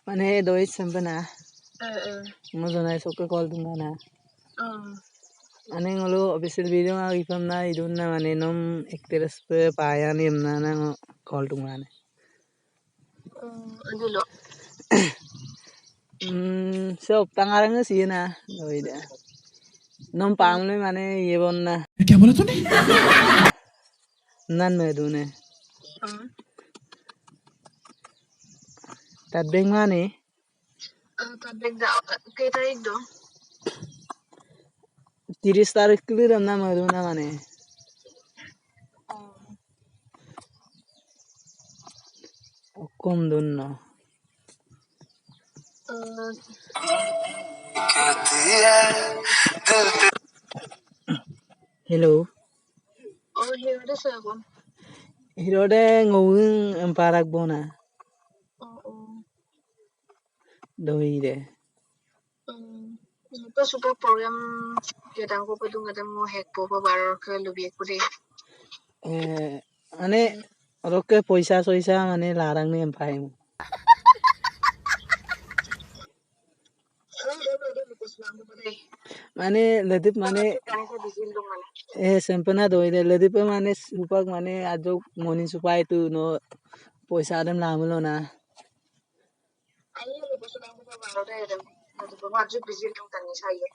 মানে doi sempena mo jonai sokke call dunga na ane ngolo official video ma ifam na idunna mane nom actress pe paya ni na na call dunga ne Adulo so tangarang si na doi da nom pamle mane ye bonna क्या बोला तूने nan me dune tabeng mane tabeng da kay tarik do 30 tarik kili ramna maduna mane kom dunno hello hirode sabon hirode ngowing emparak bona doi de Ito super program kadang ko padung kadang mo hack po pa barar ka lubi ko de ane roke paisa soisa mane larang ni empai mo mane ladip mane sempena doi de ladip mane supak mane ajo moni supai tu no paisa adam lamulo na ayo lo paso lang ko pa barar de adam ito pa ajo busy lang tani saye